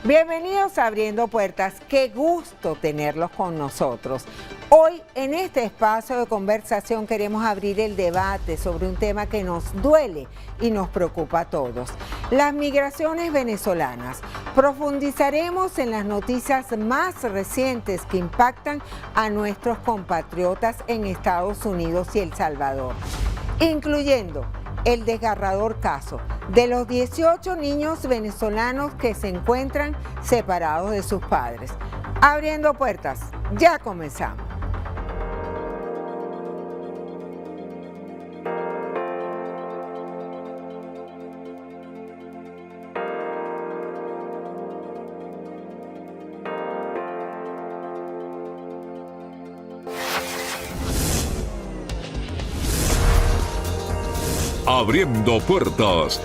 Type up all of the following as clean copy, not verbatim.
Bienvenidos a Abriendo Puertas, qué gusto tenerlos con nosotros. Hoy en este espacio de conversación queremos abrir el debate sobre un tema que nos duele y nos preocupa a todos, las migraciones venezolanas. Profundizaremos en las noticias más recientes que impactan a nuestros compatriotas en Estados Unidos y El Salvador, incluyendo el desgarrador caso de los 18 niños venezolanos que se encuentran separados de sus padres. Abriendo Puertas, ya comenzamos. Abriendo Puertas.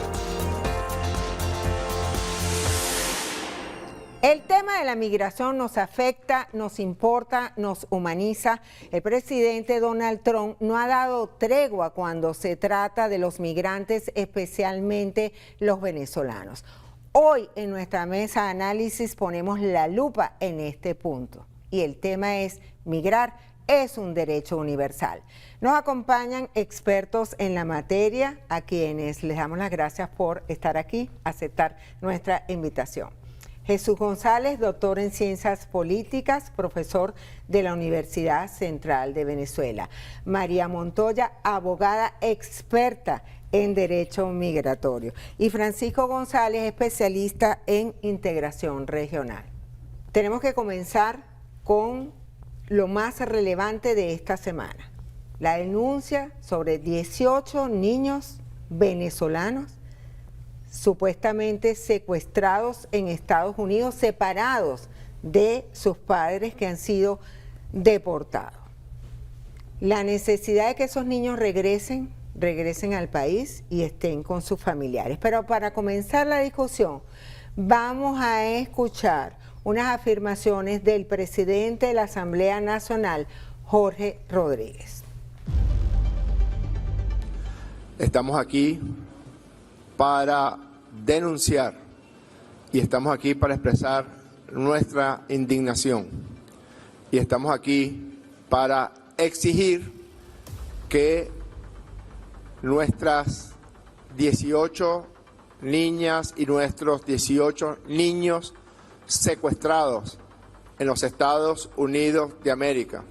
El tema de la migración nos afecta, nos importa, nos humaniza. El presidente Donald Trump no ha dado tregua cuando se trata de los migrantes, especialmente los venezolanos. Hoy en nuestra mesa de análisis ponemos la lupa en este punto y el tema es: migrar es un derecho universal. Nos acompañan expertos en la materia, a quienes les damos las gracias por estar aquí, aceptar nuestra invitación. Jesús González, doctor en Ciencias Políticas, profesor de la Universidad Central de Venezuela. María Montoya, abogada experta en Derecho Migratorio. Y Francisco González, especialista en integración regional. Tenemos que comenzar con lo más relevante de esta semana: la denuncia sobre 18 niños venezolanos supuestamente secuestrados en Estados Unidos, separados de sus padres que han sido deportados. La necesidad de que esos niños regresen al país y estén con sus familiares. Pero para comenzar la discusión, vamos a escuchar unas afirmaciones del presidente de la Asamblea Nacional, Jorge Rodríguez. Estamos aquí para denunciar y estamos aquí para expresar nuestra indignación y estamos aquí para exigir que nuestras 18 niñas y nuestros 18 niños secuestrados en los Estados Unidos de América,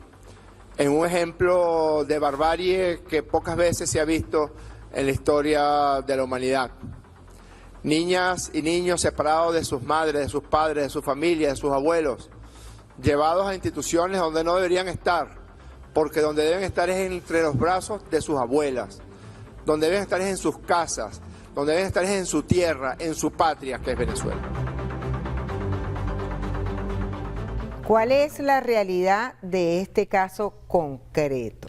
en un ejemplo de barbarie que pocas veces se ha visto en la historia de la humanidad. Niñas y niños separados de sus madres, de sus padres, de sus familias, de sus abuelos, llevados a instituciones donde no deberían estar, porque donde deben estar es entre los brazos de sus abuelas, donde deben estar es en sus casas, donde deben estar es en su tierra, en su patria, que es Venezuela. ¿Cuál es la realidad de este caso concreto?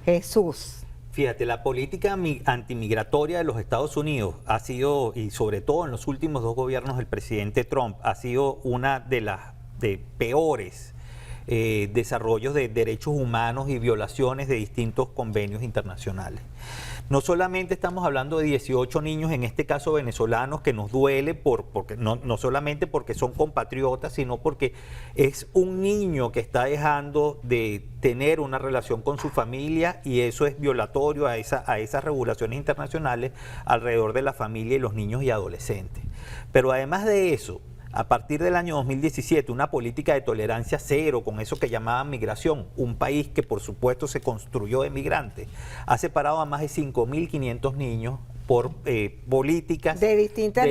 Jesús. Fíjate, la política antimigratoria de los Estados Unidos ha sido, y sobre todo en los últimos dos gobiernos del presidente Trump, ha sido una de las peores desarrollos de derechos humanos y violaciones de distintos convenios internacionales. No solamente estamos hablando de 18 niños, en este caso venezolanos, que nos duele porque no solamente porque son compatriotas, sino porque es un niño que está dejando de tener una relación con su familia y eso es violatorio a esas regulaciones internacionales alrededor de la familia y los niños y adolescentes. Pero además de eso, a partir del año 2017, una política de tolerancia cero, con eso que llamaban migración, un país que por supuesto se construyó de migrantes, ha separado a más de 5.500 niños por políticas de distintas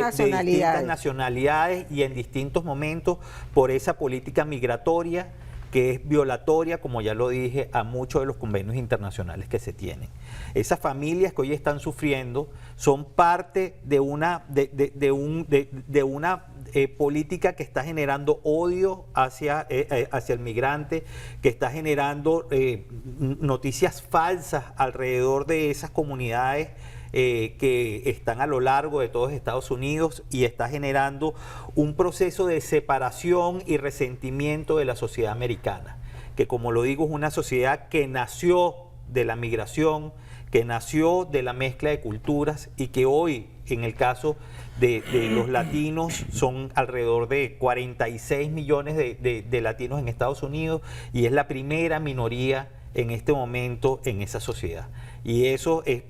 nacionalidades y en distintos momentos por esa política migratoria que es violatoria, como ya lo dije, a muchos de los convenios internacionales que se tienen. Esas familias que hoy están sufriendo son parte de una política que está generando odio hacia el migrante, que está generando noticias falsas alrededor de esas comunidades que están a lo largo de todos Estados Unidos y está generando un proceso de separación y resentimiento de la sociedad americana, que como lo digo es una sociedad que nació de la migración, que nació de la mezcla de culturas y que hoy en el caso de los latinos son alrededor de 46 millones de latinos en Estados Unidos y es la primera minoría en este momento en esa sociedad. Y eso es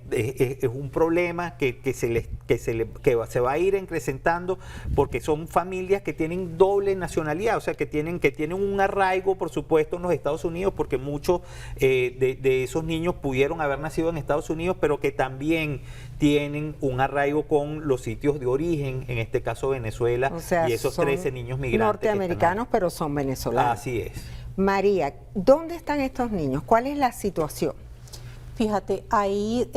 un problema que se va a ir acrecentando porque son familias que tienen doble nacionalidad, o sea, que tienen un arraigo, por supuesto, en los Estados Unidos, porque muchos de esos niños pudieron haber nacido en Estados Unidos, pero que también tienen un arraigo con los sitios de origen, en este caso Venezuela, o sea, y esos 13 niños migrantes. Norteamericanos, pero son venezolanos. Así es. María, ¿dónde están estos niños? ¿Cuál es la situación? Fíjate, hay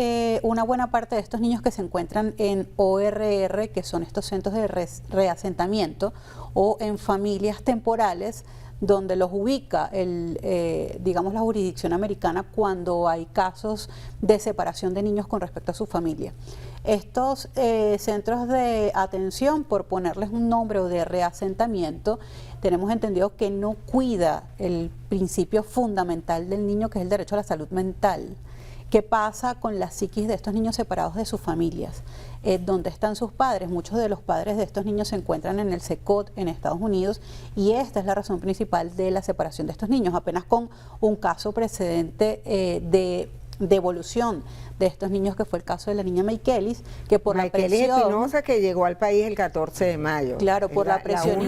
una buena parte de estos niños que se encuentran en ORR, que son estos centros de reasentamiento, o en familias temporales, donde los ubica digamos, la jurisdicción americana cuando hay casos de separación de niños con respecto a su familia. Estos centros de atención, por ponerles un nombre, o de reasentamiento, tenemos entendido que no cuida el principio fundamental del niño, que es el derecho a la salud mental. ¿Qué pasa con la psiquis de estos niños separados de sus familias? ¿Dónde están sus padres? Muchos de los padres de estos niños se encuentran en el CECOT en Estados Unidos y esta es la razón principal de la separación de estos niños, apenas con un caso precedente de devolución de estos niños, que fue el caso de la niña Maykelis, que por la presión... Espinosa, que llegó al país el 14 de mayo. Claro, por la presión...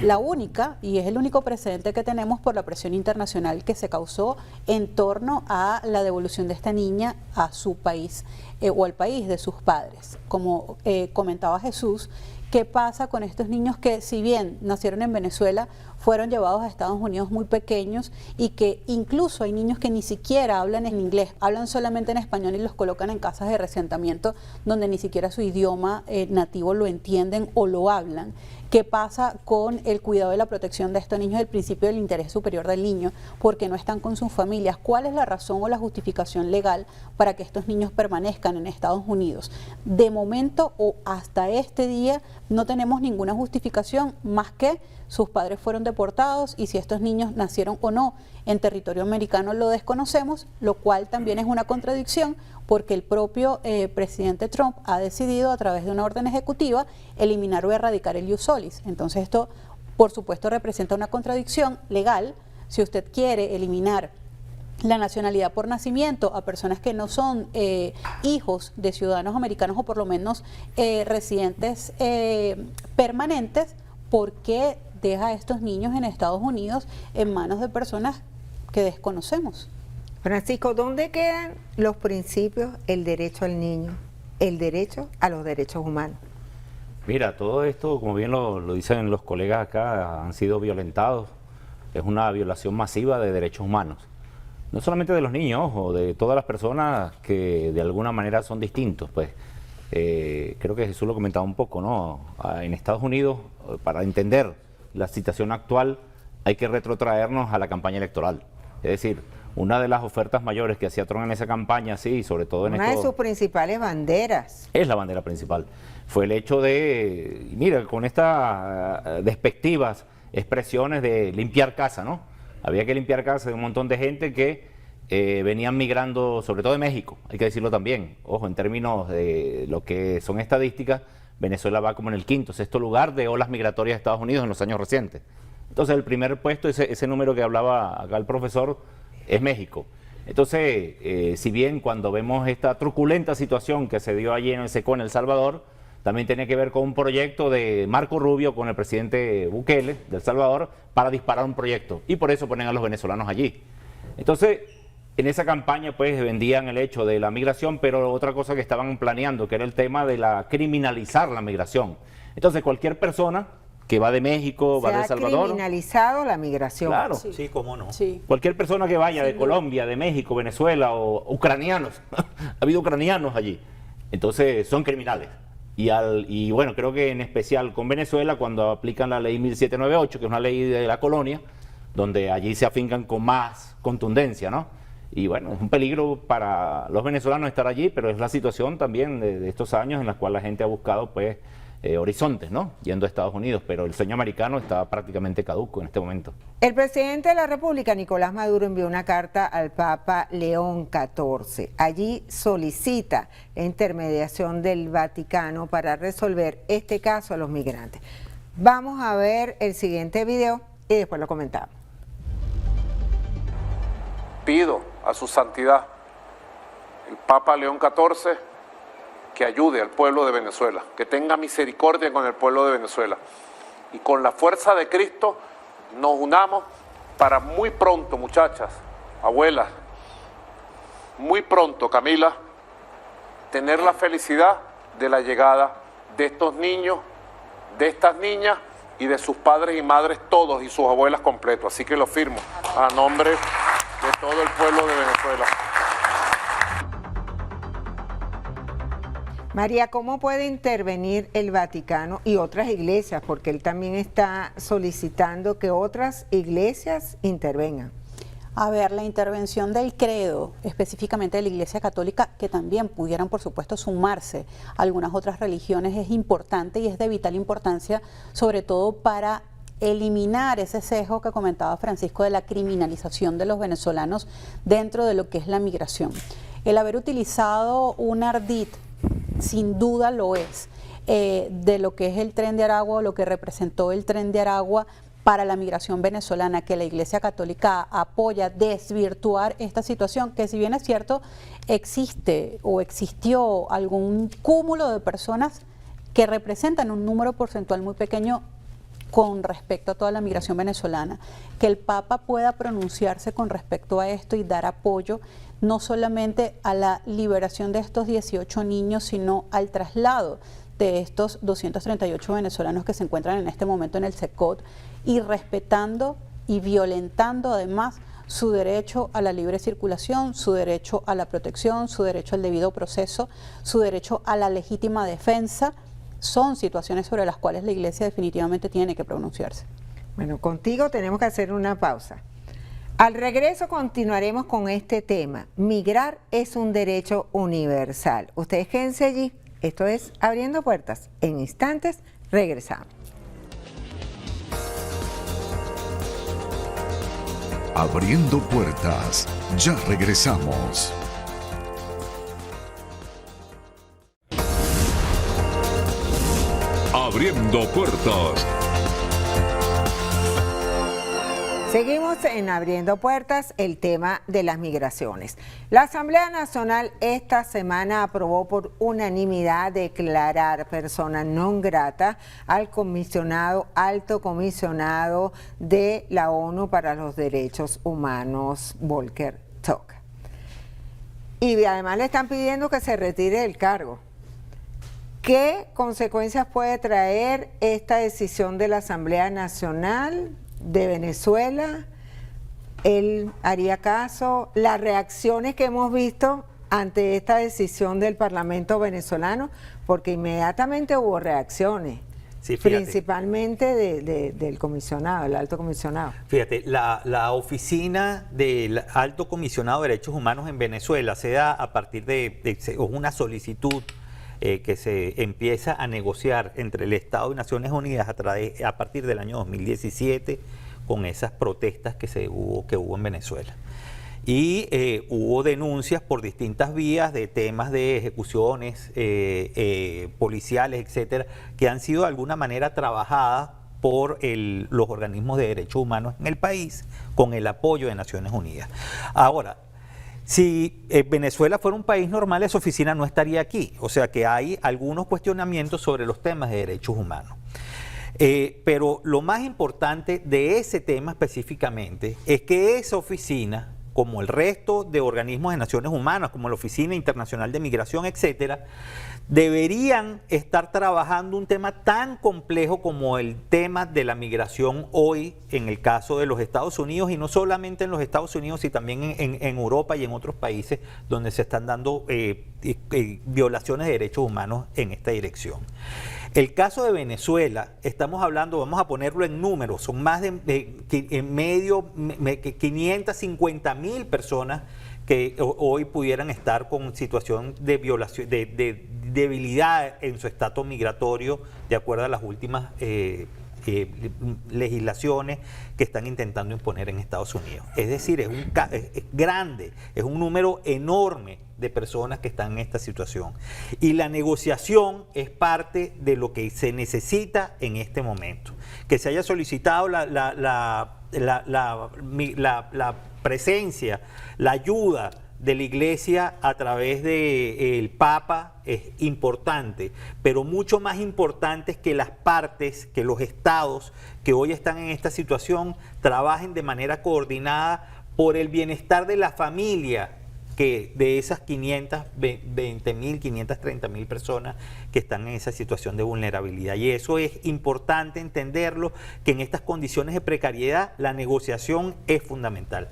La única, y es el único precedente que tenemos por la presión internacional que se causó en torno a la devolución de esta niña a su país, o al país de sus padres. Como comentaba Jesús, ¿qué pasa con estos niños que, si bien nacieron en Venezuela, fueron llevados a Estados Unidos muy pequeños y que incluso hay niños que ni siquiera hablan en inglés, hablan solamente en español y los colocan en casas de reasentamiento donde ni siquiera su idioma nativo lo entienden o lo hablan? ¿Qué pasa con el cuidado y la protección de estos niños, el principio del interés superior del niño, porque no están con sus familias? ¿Cuál es la razón o la justificación legal para que estos niños permanezcan en Estados Unidos? De momento o hasta este día no tenemos ninguna justificación más que sus padres fueron deportados y si estos niños nacieron o no en territorio americano lo desconocemos, lo cual también es una contradicción porque el propio presidente Trump ha decidido a través de una orden ejecutiva eliminar o erradicar el ius solis. Entonces esto, por supuesto, representa una contradicción legal. Si usted quiere eliminar la nacionalidad por nacimiento a personas que no son hijos de ciudadanos americanos o por lo menos residentes permanentes, ¿por qué deja a estos niños en Estados Unidos en manos de personas que desconocemos? Francisco, ¿dónde quedan los principios, el derecho al niño, el derecho a los derechos humanos? Mira, todo esto, como bien lo dicen los colegas acá, han sido violentados. Es una violación masiva de derechos humanos. No solamente de los niños, ojo, de todas las personas que de alguna manera son distintos. Pues creo que Jesús lo comentaba un poco, ¿no? En Estados Unidos, para entender la situación actual, hay que retrotraernos a la campaña electoral. Es decir, una de las ofertas mayores que hacía Trump en esa campaña, sí, sobre todo en una de sus principales banderas. Es la bandera principal. Fue el hecho de, mira, con estas despectivas expresiones de limpiar casa, ¿no? Había que limpiar casa de un montón de gente que venían migrando, sobre todo de México, hay que decirlo también. Ojo, en términos de lo que son estadísticas, Venezuela va como en el quinto, sexto lugar de olas migratorias de Estados Unidos en los años recientes. Entonces, el primer puesto, ese número que hablaba acá el profesor, es México. Entonces, si bien cuando vemos esta truculenta situación que se dio allí en el SECO en El Salvador, también tiene que ver con un proyecto de Marco Rubio con el presidente Bukele de El Salvador para disparar un proyecto y por eso ponen a los venezolanos allí. Entonces, en esa campaña pues vendían el hecho de la migración, pero otra cosa que estaban planeando, que era el tema de criminalizar la migración. Entonces, cualquier persona que va de México, va de El Salvador. Se ha criminalizado la migración. Claro. Sí, cómo no. Sí. Cualquier persona que vaya de Colombia, de México, Venezuela o ucranianos, ha habido ucranianos allí, entonces son criminales. Y bueno, creo que en especial con Venezuela, cuando aplican la ley 1798, que es una ley de la colonia, donde allí se afincan con más contundencia, ¿no? Y bueno, es un peligro para los venezolanos estar allí, pero es la situación también de estos años en la cual la gente ha buscado pues horizontes, ¿no? Yendo a Estados Unidos, pero el sueño americano está prácticamente caduco en este momento. El presidente de la República, Nicolás Maduro, envió una carta al Papa León XIV. Allí solicita la intermediación del Vaticano para resolver este caso a los migrantes. Vamos a ver el siguiente video y después lo comentamos. Pido a su santidad, el Papa León XIV, que ayude al pueblo de Venezuela, que tenga misericordia con el pueblo de Venezuela. Y con la fuerza de Cristo nos unamos para muy pronto, muchachas, abuelas, muy pronto, Camila, tener la felicidad de la llegada de estos niños, de estas niñas y de sus padres y madres todos y sus abuelas completos. Así que lo firmo a nombre de todo el pueblo de Venezuela. María, ¿cómo puede intervenir el Vaticano y otras iglesias? Porque él también está solicitando que otras iglesias intervengan. A ver, la intervención del credo, específicamente de la Iglesia Católica, que también pudieran, por supuesto, sumarse a algunas otras religiones, es importante y es de vital importancia, sobre todo para eliminar ese sesgo que comentaba Francisco de la criminalización de los venezolanos dentro de lo que es la migración. El haber utilizado un ardid, sin duda lo es, de lo que es el Tren de Aragua, lo que representó el Tren de Aragua para la migración venezolana, que la Iglesia Católica apoya, desvirtuar esta situación, que si bien es cierto, existe o existió algún cúmulo de personas que representan un número porcentual muy pequeño con respecto a toda la migración venezolana, que el Papa pueda pronunciarse con respecto a esto y dar apoyo no solamente a la liberación de estos 18 niños, sino al traslado de estos 238 venezolanos que se encuentran en este momento en el SECOT, y respetando y violentando además su derecho a la libre circulación, su derecho a la protección, su derecho al debido proceso, su derecho a la legítima defensa. Son situaciones sobre las cuales la Iglesia definitivamente tiene que pronunciarse. Bueno, contigo tenemos que hacer una pausa. Al regreso continuaremos con este tema. Migrar es un derecho universal. Ustedes quédense allí. Esto es Abriendo Puertas. En instantes regresamos. Abriendo Puertas. Ya regresamos. Abriendo Puertas. Seguimos en Abriendo Puertas, el tema de las migraciones. La Asamblea Nacional esta semana aprobó por unanimidad declarar persona non grata al alto comisionado de la ONU para los Derechos Humanos, Volker Turk. Y además le están pidiendo que se retire del cargo. ¿Qué consecuencias puede traer esta decisión de la Asamblea Nacional de Venezuela? ¿Él haría caso? Las reacciones que hemos visto ante esta decisión del Parlamento venezolano, porque inmediatamente hubo reacciones, sí, principalmente del comisionado, el alto comisionado. Fíjate, la oficina del alto comisionado de derechos humanos en Venezuela se da a partir de una solicitud que se empieza a negociar entre el Estado y Naciones Unidas a partir del año 2017 con esas protestas que hubo en Venezuela. Y hubo denuncias por distintas vías de temas de ejecuciones policiales, etcétera, que han sido de alguna manera trabajadas por los organismos de derechos humanos en el país con el apoyo de Naciones Unidas. Ahora, si Venezuela fuera un país normal, esa oficina no estaría aquí. O sea que hay algunos cuestionamientos sobre los temas de derechos humanos. Pero lo más importante de ese tema específicamente es que esa oficina, como el resto de organismos de Naciones Unidas, como la Oficina Internacional de Migración, etcétera, deberían estar trabajando un tema tan complejo como el tema de la migración hoy en el caso de los Estados Unidos, y no solamente en los Estados Unidos, sino también en Europa y en otros países donde se están dando violaciones de derechos humanos en esta dirección. El caso de Venezuela, estamos hablando, vamos a ponerlo en números, son más de 550.000 personas que hoy pudieran estar con situación de violación, de debilidad en su estatus migratorio de acuerdo a las últimas legislaciones que están intentando imponer en Estados Unidos. Es decir, es grande, es un número enorme de personas que están en esta situación. Y la negociación es parte de lo que se necesita en este momento. Que se haya solicitado la presencia, la ayuda de la Iglesia a través del Papa es importante, pero mucho más importante es que las partes, que los estados que hoy están en esta situación trabajen de manera coordinada por el bienestar de la familia, que de esas 520.000, 530.000 personas que están en esa situación de vulnerabilidad. Y eso es importante entenderlo, que en estas condiciones de precariedad la negociación es fundamental.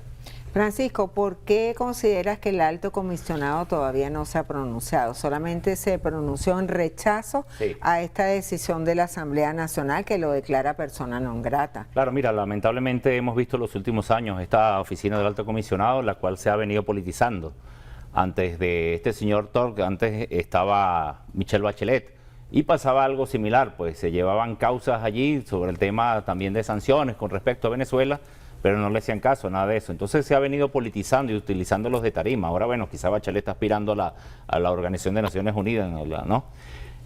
Francisco, ¿por qué consideras que el alto comisionado todavía no se ha pronunciado? ¿Solamente se pronunció en rechazo a esta decisión de la Asamblea Nacional que lo declara persona non grata? Claro, mira, lamentablemente hemos visto en los últimos años esta oficina del alto comisionado, la cual se ha venido politizando. Antes de este señor Tork, antes estaba Michelle Bachelet, y pasaba algo similar, pues se llevaban causas allí sobre el tema también de sanciones con respecto a Venezuela, pero no le hacían caso, nada de eso. Entonces se ha venido politizando y utilizándolos de tarima. Ahora, bueno, quizá Bachelet está aspirando a la Organización de Naciones Unidas, ¿no?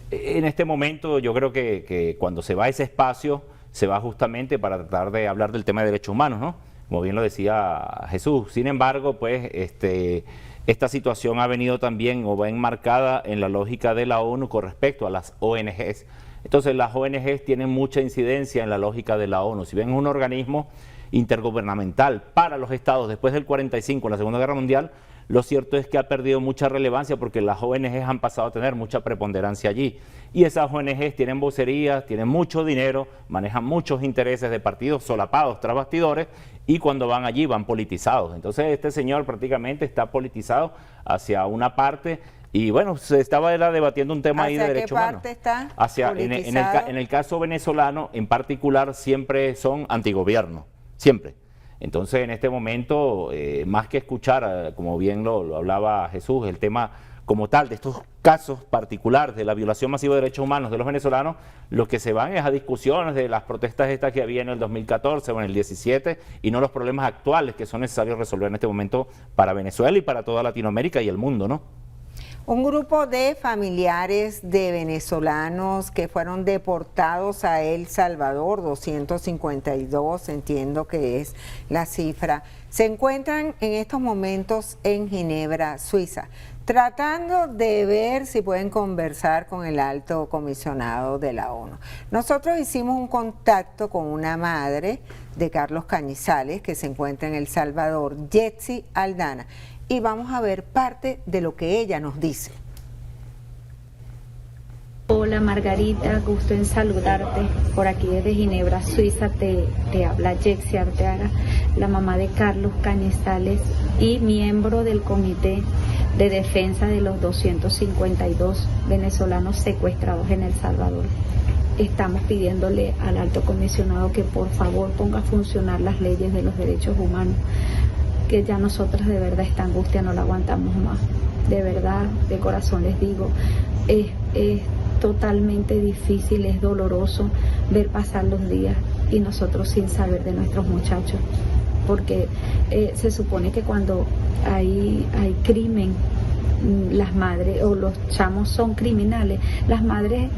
En este momento yo creo que cuando se va a ese espacio, se va justamente para tratar de hablar del tema de derechos humanos, ¿no? Como bien lo decía Jesús. Sin embargo, pues esta situación ha venido también o va enmarcada en la lógica de la ONU con respecto a las ONGs. Entonces las ONGs tienen mucha incidencia en la lógica de la ONU. Si bien es un organismo intergubernamental para los estados después del 45, en la Segunda Guerra Mundial, lo cierto es que ha perdido mucha relevancia porque las ONGs han pasado a tener mucha preponderancia allí. Y esas ONGs tienen vocerías, tienen mucho dinero, manejan muchos intereses de partidos solapados tras bastidores, y cuando van allí van politizados. Entonces este señor prácticamente está politizado hacia una parte. Y bueno, se estaba debatiendo un tema ahí de derechos humanos. ¿Hacia qué parte está en el caso venezolano, en particular, siempre son antigobierno, siempre. Entonces, en este momento, más que escuchar, como bien lo hablaba Jesús, el tema como tal de estos casos particulares de la violación masiva de derechos humanos de los venezolanos, lo que se van es a discusiones de las protestas estas que había en el 2014 o en el 17 y no los problemas actuales que son necesarios resolver en este momento para Venezuela y para toda Latinoamérica y el mundo, ¿no? Un grupo de familiares de venezolanos que fueron deportados a El Salvador, 252, entiendo que es la cifra, se encuentran en estos momentos en Ginebra, Suiza, tratando de ver si pueden conversar con el alto comisionado de la ONU. Nosotros hicimos un contacto con una madre de Carlos Cañizales, que se encuentra en El Salvador, Jetsi Aldana, y vamos a ver parte de lo que ella nos dice. Hola Margarita, gusto en saludarte. Por aquí desde Ginebra, Suiza, te habla Jetsi Arteaga, la mamá de Carlos Cañizales y miembro del Comité de Defensa de los 252 venezolanos secuestrados en El Salvador. Estamos pidiéndole al alto comisionado que por favor ponga a funcionar las leyes de los derechos humanos, que ya nosotras de verdad esta angustia no la aguantamos más. De verdad, de corazón les digo, es totalmente difícil, es doloroso ver pasar los días y nosotros sin saber de nuestros muchachos, porque se supone que cuando hay crimen, las madres o los chamos son criminales, las madres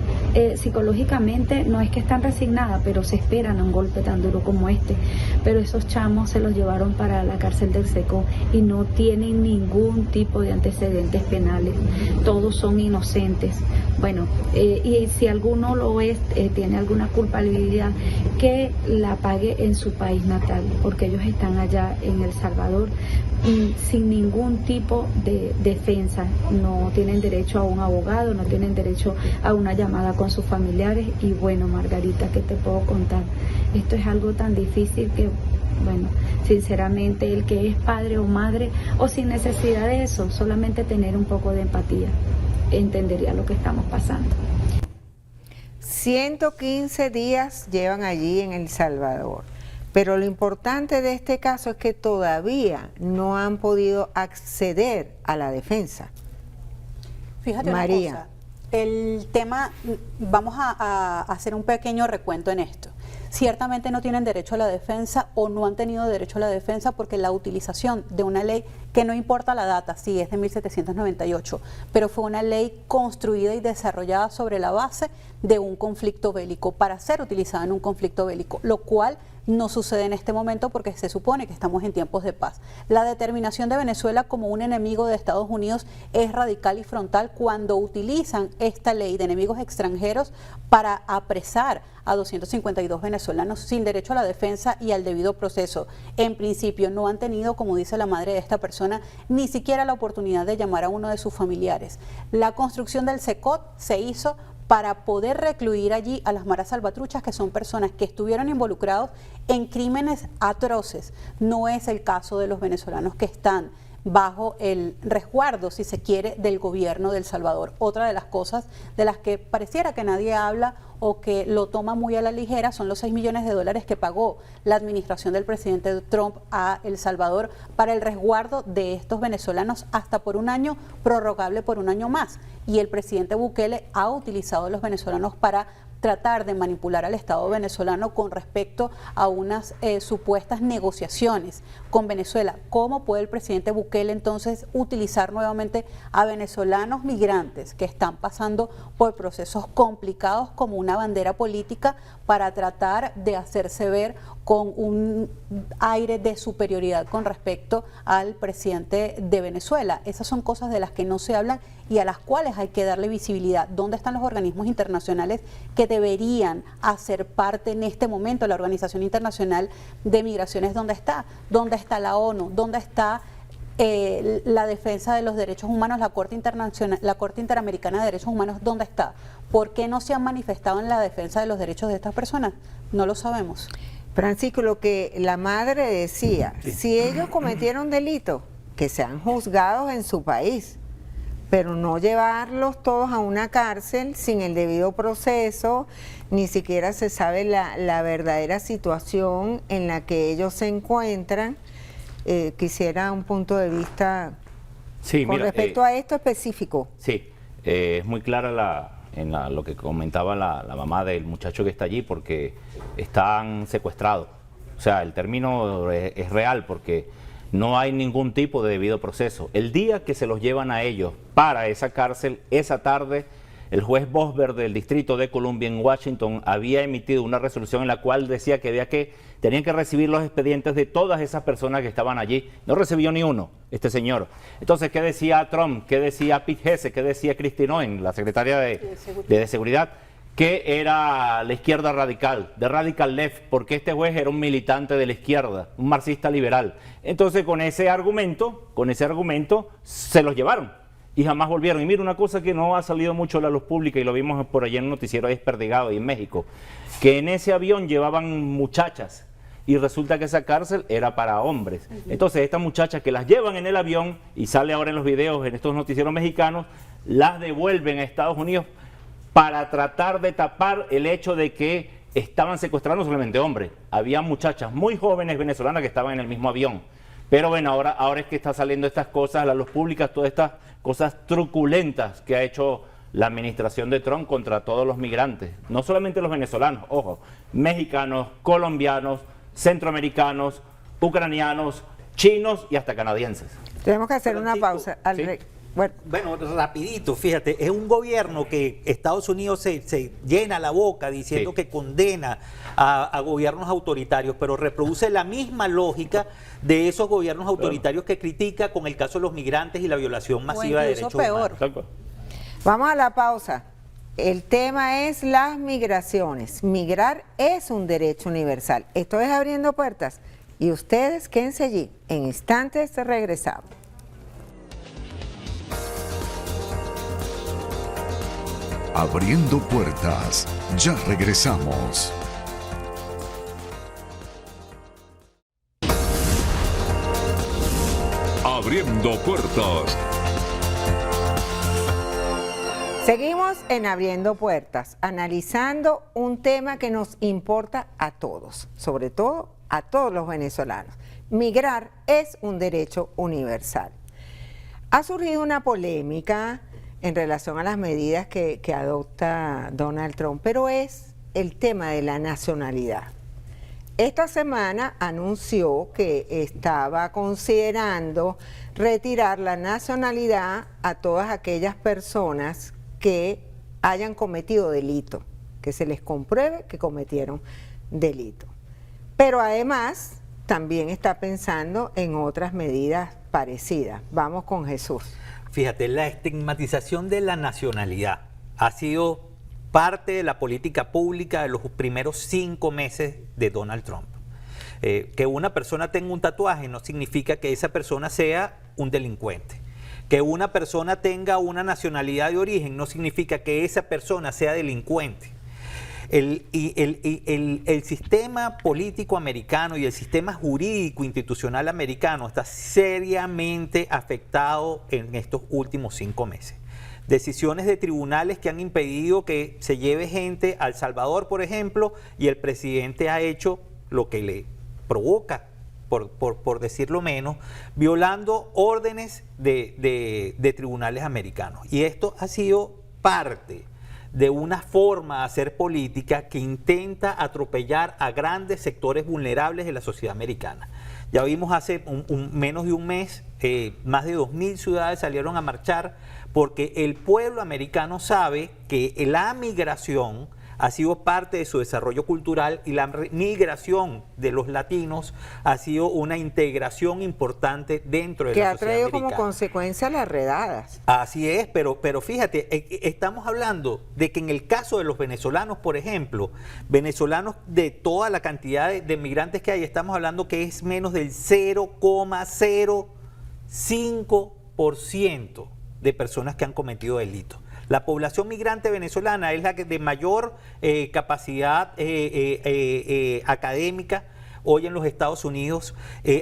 psicológicamente no es que están resignadas, pero se esperan a un golpe tan duro como este, pero esos chamos se los llevaron para la cárcel del Seco y no tienen ningún tipo de antecedentes penales, todos son inocentes. Bueno, y si alguno lo es, tiene alguna culpabilidad, que la pague en su país natal, porque ellos están allá en El Salvador sin ningún tipo de defensa, no tienen derecho a un abogado, no tienen derecho a una llamada con sus familiares. Y bueno, Margarita, ¿qué te puedo contar? Esto es algo tan difícil que, bueno, sinceramente el que es padre o madre, o sin necesidad de eso, solamente tener un poco de empatía, entendería lo que estamos pasando. 115 días llevan allí en El Salvador. Pero lo importante de este caso es que todavía no han podido acceder a la defensa. Fíjate María. una cosa, el tema, vamos a hacer un pequeño recuento en esto. Ciertamente no tienen derecho a la defensa o no han tenido derecho a la defensa porque la utilización de una ley que no importa la data, sí, es de 1798, pero fue una ley construida y desarrollada sobre la base de un conflicto bélico, para ser utilizada en un conflicto bélico, lo cual no sucede en este momento porque se supone que estamos en tiempos de paz. La determinación de Venezuela como un enemigo de Estados Unidos es radical y frontal cuando utilizan esta ley de enemigos extranjeros para apresar a 252 venezolanos sin derecho a la defensa y al debido proceso. En principio no han tenido, como dice la madre de esta persona, ni siquiera la oportunidad de llamar a uno de sus familiares. La construcción del SECOT se hizo para poder recluir allí a las maras salvatruchas, que son personas que estuvieron involucrados en crímenes atroces. No es el caso de los venezolanos que están bajo el resguardo, si se quiere, del gobierno de El Salvador. Otra de las cosas de las que pareciera que nadie habla o que lo toma muy a la ligera son los 6 millones de dólares que pagó la administración del presidente Trump a El Salvador para el resguardo de estos venezolanos hasta por un año, prorrogable por un año más. Y el presidente Bukele ha utilizado a los venezolanos para tratar de manipular al Estado venezolano con respecto a unas supuestas negociaciones con Venezuela. ¿Cómo puede el presidente Bukele entonces utilizar nuevamente a venezolanos migrantes que están pasando por procesos complicados como una bandera política para tratar de hacerse ver con un aire de superioridad con respecto al presidente de Venezuela? Esas son cosas de las que no se hablan y a las cuales hay que darle visibilidad. ¿Dónde están los organismos internacionales que deberían hacer parte en este momento? La Organización Internacional de Migraciones, ¿dónde está? ¿Dónde está la ONU? ¿Dónde está la defensa de los derechos humanos, la Corte Interamericana de Derechos Humanos? ¿Dónde está? ¿Por qué no se han manifestado en la defensa de los derechos de estas personas? No lo sabemos. Francisco, lo que la madre decía, si ellos cometieron delito, que sean juzgados en su país, pero no llevarlos todos a una cárcel sin el debido proceso, ni siquiera se sabe la verdadera situación en la que ellos se encuentran. Quisiera un punto de vista con respecto a esto específico. Sí, es muy clara lo que comentaba la mamá del muchacho que está allí, porque están secuestrados. O sea, el término es real porque no hay ningún tipo de debido proceso. El día que se los llevan a ellos para esa cárcel, esa tarde, el juez Bosberg del Distrito de Columbia en Washington había emitido una resolución en la cual decía que tenían que recibir los expedientes de todas esas personas que estaban allí. No recibió ni uno, este señor. Entonces, ¿qué decía Trump? ¿Qué decía Pete Hesse? ¿Qué decía Kristi Noem, la secretaria de Seguridad? Que era la izquierda radical, de radical left, porque este juez era un militante de la izquierda, un marxista liberal. Entonces, con ese argumento, se los llevaron y jamás volvieron. Y mira, una cosa que no ha salido mucho a la luz pública, y lo vimos por allá en un noticiero desperdigado y en México, que en ese avión llevaban muchachas y resulta que esa cárcel era para hombres. Entonces, estas muchachas que las llevan en el avión, y sale ahora en los videos en estos noticieros mexicanos, las devuelven a Estados Unidos para tratar de tapar el hecho de que estaban secuestrando solamente hombres. Había muchachas muy jóvenes venezolanas que estaban en el mismo avión. Pero bueno, ahora es que está saliendo estas cosas a la luz pública, todas estas cosas truculentas que ha hecho la administración de Trump contra todos los migrantes. No solamente los venezolanos, ojo, mexicanos, colombianos, centroamericanos, ucranianos, chinos y hasta canadienses. Tenemos que hacer una pausa. Bueno, rapidito, fíjate, es un gobierno que Estados Unidos se llena la boca diciendo que condena a gobiernos autoritarios, pero reproduce la misma lógica de esos gobiernos autoritarios que critica con el caso de los migrantes y la violación masiva de derechos humanos. Vamos a la pausa. El tema es las migraciones. Migrar es un derecho universal. Esto es Abriendo Puertas y ustedes quédense allí. En instantes regresamos. Abriendo Puertas, ya regresamos. Abriendo Puertas. Seguimos en Abriendo Puertas, analizando un tema que nos importa a todos, sobre todo a todos los venezolanos. Migrar es un derecho universal. Ha surgido una polémica en relación a las medidas que adopta Donald Trump, pero es el tema de la nacionalidad. Esta semana anunció que estaba considerando retirar la nacionalidad a todas aquellas personas que hayan cometido delito, que se les compruebe que cometieron delito. Pero además también está pensando en otras medidas parecidas. Vamos con Jesús. Fíjate, la estigmatización de la nacionalidad ha sido parte de la política pública de los primeros 5 meses de Donald Trump. Que una persona tenga un tatuaje no significa que esa persona sea un delincuente. Que una persona tenga una nacionalidad de origen no significa que esa persona sea delincuente. El sistema político americano y el sistema jurídico institucional americano está seriamente afectado en estos últimos 5 meses. Decisiones de tribunales que han impedido que se lleve gente a El Salvador, por ejemplo, y el presidente ha hecho lo que le provoca, por decirlo menos, violando órdenes de tribunales americanos. Y esto ha sido parte de una forma de hacer política que intenta atropellar a grandes sectores vulnerables de la sociedad americana. Ya vimos hace menos de un mes, más de 2.000 ciudades salieron a marchar porque el pueblo americano sabe que la migración ha sido parte de su desarrollo cultural y la migración de los latinos ha sido una integración importante dentro de la sociedad americana. Que ha traído como consecuencia las redadas. Así es, pero fíjate, estamos hablando de que en el caso de los venezolanos, por ejemplo, venezolanos de toda la cantidad de migrantes que hay, estamos hablando que es menos del 0,05% de personas que han cometido delitos. La población migrante venezolana es la que de mayor capacidad académica hoy en los Estados Unidos,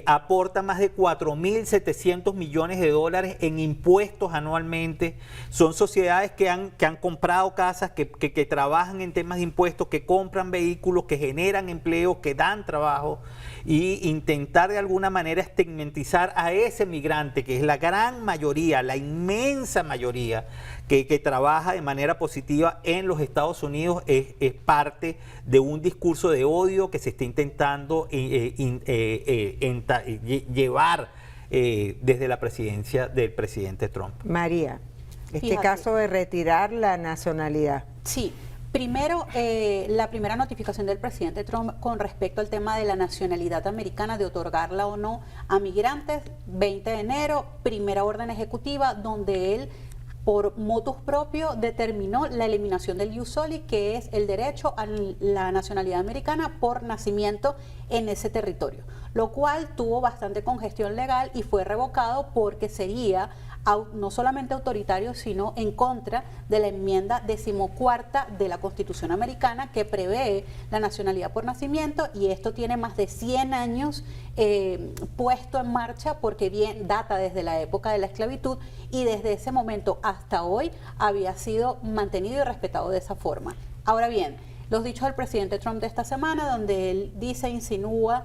aporta más de 4.700 millones de dólares en impuestos anualmente. Son sociedades que han comprado casas, que trabajan en temas de impuestos, que compran vehículos, que generan empleo, que dan trabajo, y intentar de alguna manera estigmatizar a ese migrante, que es la gran mayoría, la inmensa mayoría, que trabaja de manera positiva en los Estados Unidos, es parte de un discurso de odio que se está intentando llevar desde la presidencia del presidente Trump. María, Fíjate. caso de retirar la nacionalidad. Sí. Primero, la primera notificación del presidente Trump con respecto al tema de la nacionalidad americana, de otorgarla o no a migrantes, 20 de enero, primera orden ejecutiva, donde él, por motus propio, determinó la eliminación del ius soli, que es el derecho a la nacionalidad americana por nacimiento en ese territorio, lo cual tuvo bastante congestión legal y fue revocado porque sería no solamente autoritario, sino en contra de la enmienda 14ª de la Constitución americana, que prevé la nacionalidad por nacimiento, y esto tiene más de 100 años puesto en marcha, porque bien data desde la época de la esclavitud, y desde ese momento hasta hoy había sido mantenido y respetado de esa forma. Ahora bien, los dichos del presidente Trump de esta semana, donde él dice, insinúa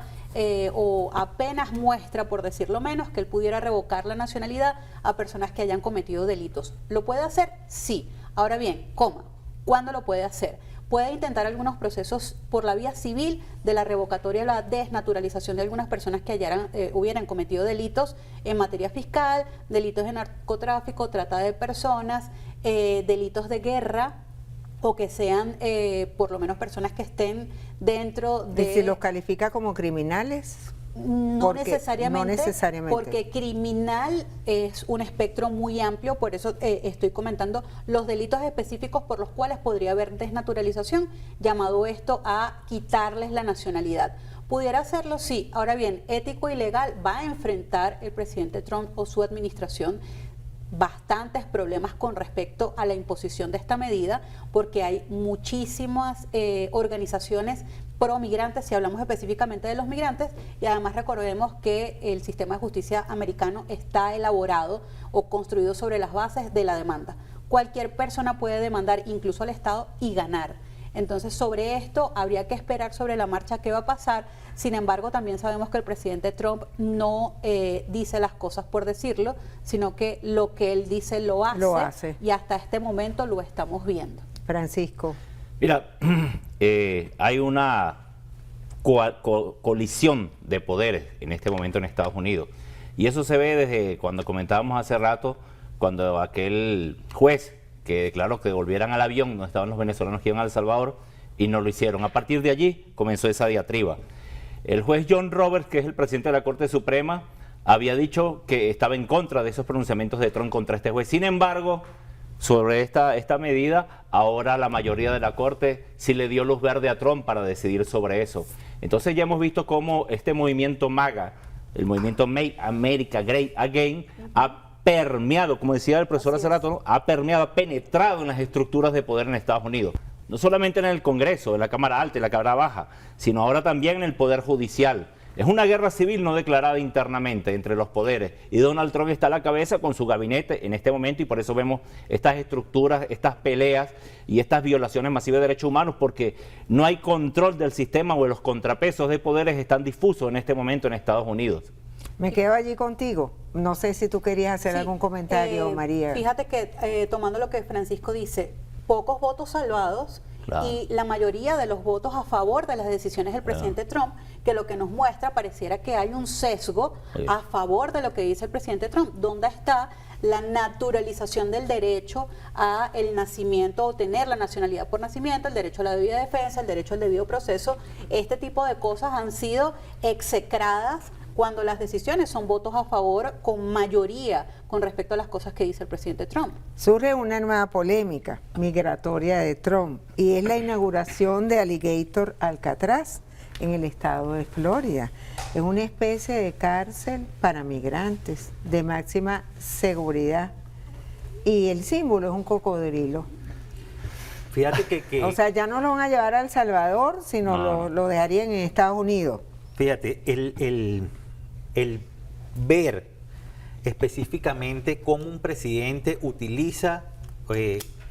o apenas muestra, por decirlo menos, que él pudiera revocar la nacionalidad a personas que hayan cometido delitos. ¿Lo puede hacer? Sí. Ahora bien, ¿cómo? ¿Cuándo lo puede hacer? Puede intentar algunos procesos por la vía civil de la revocatoria o la desnaturalización de algunas personas que hubieran cometido delitos en materia fiscal, delitos de narcotráfico, trata de personas, delitos de guerra, o que sean por lo menos personas que estén dentro de... ¿Y si los califica como criminales? No necesariamente, porque criminal es un espectro muy amplio, por eso estoy comentando los delitos específicos por los cuales podría haber desnaturalización, llamado esto a quitarles la nacionalidad. ¿Pudiera hacerlo? Sí. Ahora bien, ético y legal, va a enfrentar el presidente Trump o su administración bastantes problemas con respecto a la imposición de esta medida, porque hay muchísimas organizaciones pro migrantes, si hablamos específicamente de los migrantes, y además recordemos que el sistema de justicia americano está elaborado o construido sobre las bases de la demanda. Cualquier persona puede demandar, incluso al Estado, y ganar. Entonces, sobre esto habría que esperar sobre la marcha qué va a pasar. Sin embargo, también sabemos que el presidente Trump no dice las cosas por decirlo, sino que lo que él dice lo hace. Y hasta este momento lo estamos viendo. Francisco. Mira, hay una colisión de poderes en este momento en Estados Unidos. Y eso se ve desde cuando comentábamos hace rato, cuando aquel juez que declaró que volvieran al avión donde estaban los venezolanos que iban a El Salvador y no lo hicieron. A partir de allí comenzó esa diatriba. El juez John Roberts, que es el presidente de la Corte Suprema, había dicho que estaba en contra de esos pronunciamientos de Trump contra este juez. Sin embargo, sobre esta medida, ahora la mayoría de la Corte sí le dio luz verde a Trump para decidir sobre eso. Entonces ya hemos visto cómo este movimiento MAGA, el movimiento Make America Great Again, ha permeado, como decía el profesor hace rato, ¿no? Ha penetrado en las estructuras de poder en Estados Unidos. No solamente en el Congreso, en la Cámara Alta y la Cámara Baja, sino ahora también en el Poder Judicial. Es una guerra civil no declarada internamente entre los poderes y Donald Trump está a la cabeza con su gabinete en este momento y por eso vemos estas estructuras, estas peleas y estas violaciones masivas de derechos humanos porque no hay control del sistema o los contrapesos de poderes están difusos en este momento en Estados Unidos. Me quedo allí contigo. No sé si tú querías hacer algún comentario, María. Fíjate que tomando lo que Francisco dice, pocos votos salvados. Claro. Y la mayoría de los votos a favor de las decisiones del presidente Trump, que lo que nos muestra pareciera que hay un sesgo a favor de lo que dice el presidente Trump. ¿Dónde está la naturalización del derecho a el nacimiento o tener la nacionalidad por nacimiento, el derecho a la debida defensa, el derecho al debido proceso? Este tipo de cosas han sido execradas cuando las decisiones son votos a favor con mayoría con respecto a las cosas que dice el presidente Trump. Surge una nueva polémica migratoria de Trump y es la inauguración de Alligator Alcatraz en el estado de Florida. Es una especie de cárcel para migrantes de máxima seguridad y el símbolo es un cocodrilo. Fíjate que o sea, ya no lo van a llevar a El Salvador, sino lo dejarían en Estados Unidos. Fíjate, el ver específicamente cómo un presidente utiliza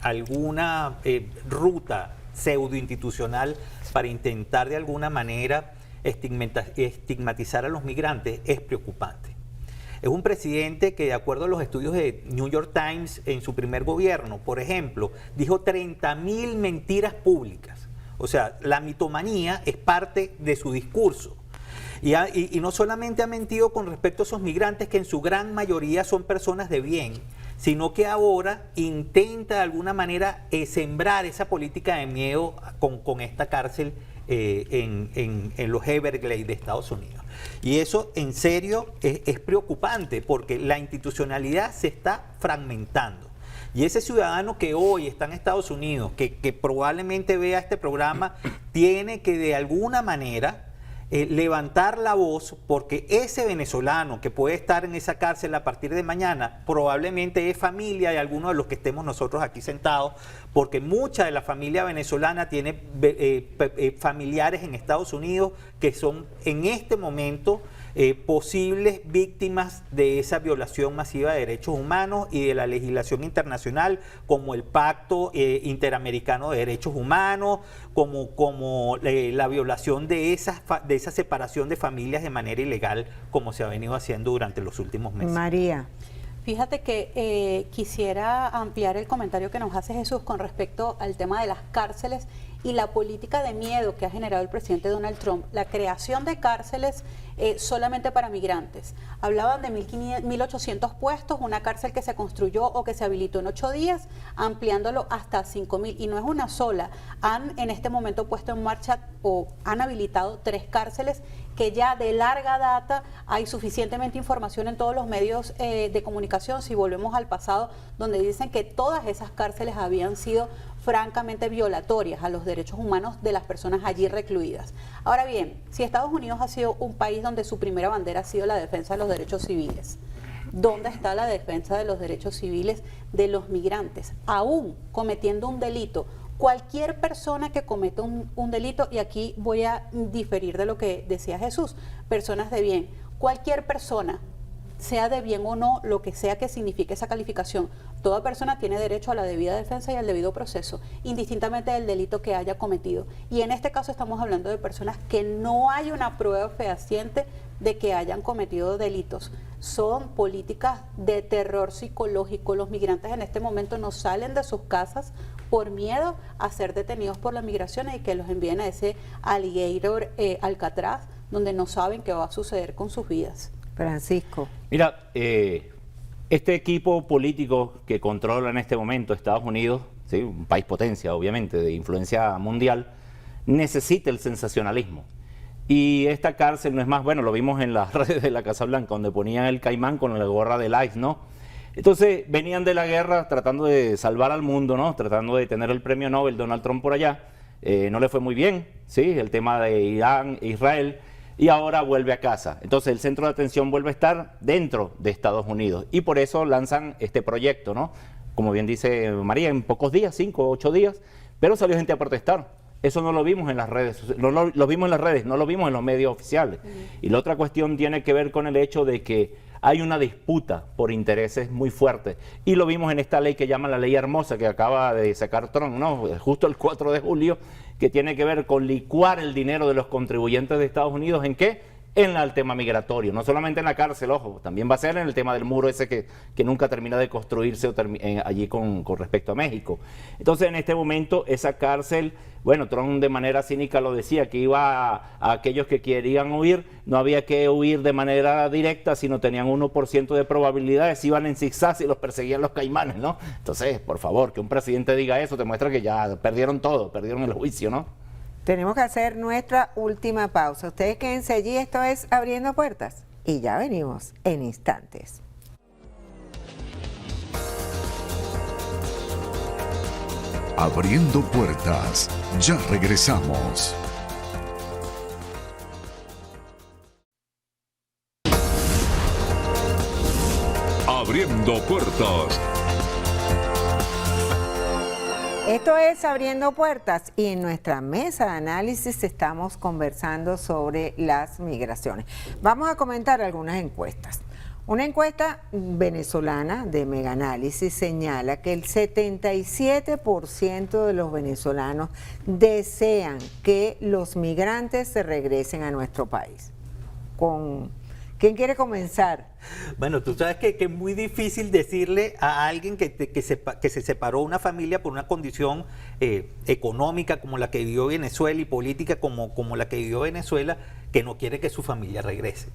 alguna ruta pseudoinstitucional para intentar de alguna manera estigmatizar a los migrantes es preocupante. Es un presidente que, de acuerdo a los estudios de New York Times, en su primer gobierno, por ejemplo, dijo 30.000 mentiras públicas. O sea, la mitomanía es parte de su discurso. Y no solamente ha mentido con respecto a esos migrantes, que en su gran mayoría son personas de bien, sino que ahora intenta de alguna manera sembrar esa política de miedo con esta cárcel en los Everglades de Estados Unidos. Y eso en serio es preocupante porque la institucionalidad se está fragmentando. Y ese ciudadano que hoy está en Estados Unidos, que probablemente vea este programa, tiene que de alguna manera levantar la voz, porque ese venezolano que puede estar en esa cárcel a partir de mañana probablemente es familia de algunos de los que estemos nosotros aquí sentados, porque mucha de la familia venezolana tiene familiares en Estados Unidos que son en este momento posibles víctimas de esa violación masiva de derechos humanos y de la legislación internacional, como el Pacto Interamericano de Derechos Humanos, como la violación de esa separación de familias de manera ilegal, como se ha venido haciendo durante los últimos meses. María. Fíjate que quisiera ampliar el comentario que nos hace Jesús con respecto al tema de las cárceles y la política de miedo que ha generado el presidente Donald Trump. La creación de cárceles solamente para migrantes. Hablaban de 1.800 puestos, una cárcel que se construyó o que se habilitó en 8 días, ampliándolo hasta 5.000. Y no es una sola. Han en este momento puesto en marcha o han habilitado 3 cárceles que ya de larga data hay suficientemente información en todos los medios de comunicación, si volvemos al pasado, donde dicen que todas esas cárceles habían sido francamente violatorias a los derechos humanos de las personas allí recluidas. Ahora bien, si Estados Unidos ha sido un país donde su primera bandera ha sido la defensa de los derechos civiles, ¿dónde está la defensa de los derechos civiles de los migrantes? Aún cometiendo un delito, cualquier persona que cometa un delito, y aquí voy a diferir de lo que decía Jesús, personas de bien, cualquier persona, sea de bien o no, lo que sea que signifique esa calificación, toda persona tiene derecho a la debida defensa y al debido proceso, indistintamente del delito que haya cometido. Y en este caso estamos hablando de personas que no hay una prueba fehaciente de que hayan cometido delitos. Son políticas de terror psicológico. Los migrantes en este momento no salen de sus casas por miedo a ser detenidos por las migraciones y que los envíen a ese alligator Alcatraz, donde no saben qué va a suceder con sus vidas. Francisco. Mira, este equipo político que controla en este momento Estados Unidos, ¿sí?, un país potencia, obviamente, de influencia mundial, necesita el sensacionalismo. Y esta cárcel no es más, bueno, lo vimos en las redes de la Casa Blanca, donde ponían el caimán con la gorra del ICE, ¿no? Entonces, venían de la guerra tratando de salvar al mundo, ¿no? Tratando de tener el premio Nobel Donald Trump por allá. No le fue muy bien, ¿sí? El tema de Irán, Israel, y ahora vuelve a casa. Entonces, el centro de atención vuelve a estar dentro de Estados Unidos. Y por eso lanzan este proyecto, ¿no? Como bien dice María, en pocos días, 5 o 8 días, pero salió gente a protestar. Eso no lo vimos en las redes, lo vimos en las redes, no lo vimos en los medios oficiales. Y la otra cuestión tiene que ver con el hecho de que hay una disputa por intereses muy fuerte. Y lo vimos en esta ley que llama la ley hermosa que acaba de sacar Trump, ¿no? Justo el 4 de julio, que tiene que ver con licuar el dinero de los contribuyentes de Estados Unidos. ¿En qué? En el tema migratorio, no solamente en la cárcel, ojo, también va a ser en el tema del muro ese que nunca termina de construirse allí con respecto a México. Entonces, en este momento, esa cárcel, bueno, Trump de manera cínica lo decía, que iba a aquellos que querían huir, no había que huir de manera directa, sino tenían 1% de probabilidades, iban en zigzag y los perseguían los caimanes, ¿no? Entonces, por favor, que un presidente diga eso, te muestra que ya perdieron todo, perdieron el juicio, ¿no? Tenemos que hacer nuestra última pausa. Ustedes quédense allí, esto es Abriendo Puertas. Y ya venimos en instantes. Abriendo Puertas, ya regresamos. Abriendo Puertas. Esto es Abriendo Puertas y en nuestra mesa de análisis estamos conversando sobre las migraciones. Vamos a comentar algunas encuestas. Una encuesta venezolana de Megaanálisis señala que el 77% de los venezolanos desean que los migrantes se regresen a nuestro país. ¿Quién quiere comenzar? Bueno, tú sabes que es muy difícil decirle a alguien que se separó una familia por una condición económica como la que vivió Venezuela y política como la que vivió Venezuela, que no quiere que su familia regrese.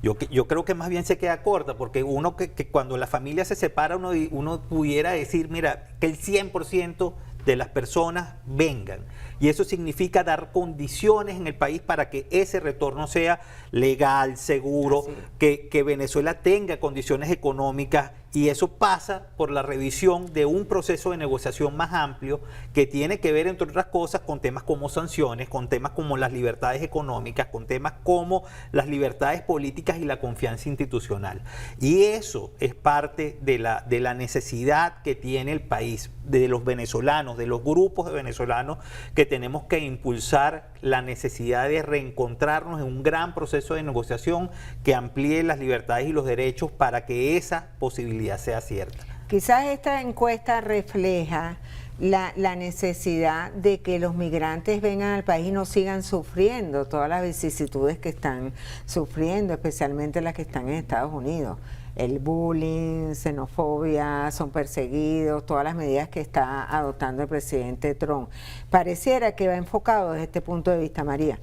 Yo creo que más bien se queda corta, porque uno que cuando la familia se separa, uno pudiera decir, mira, que el 100% de las personas vengan. Y eso significa dar condiciones en el país para que ese retorno sea legal, seguro, que Venezuela tenga condiciones económicas, y eso pasa por la revisión de un proceso de negociación más amplio que tiene que ver, entre otras cosas, con temas como sanciones, con temas como las libertades económicas, con temas como las libertades políticas y la confianza institucional. Y eso es parte de la necesidad que tiene el país, de los venezolanos, de los grupos de venezolanos, que tenemos que impulsar la necesidad de reencontrarnos en un gran proceso de negociación que amplíe las libertades y los derechos para que esa posibilidad sea cierta. Quizás esta encuesta refleja la necesidad de que los migrantes vengan al país y no sigan sufriendo todas las vicisitudes que están sufriendo, especialmente las que están en Estados Unidos. El bullying, xenofobia, son perseguidos, todas las medidas que está adoptando el presidente Trump. Pareciera que va enfocado desde este punto de vista, María.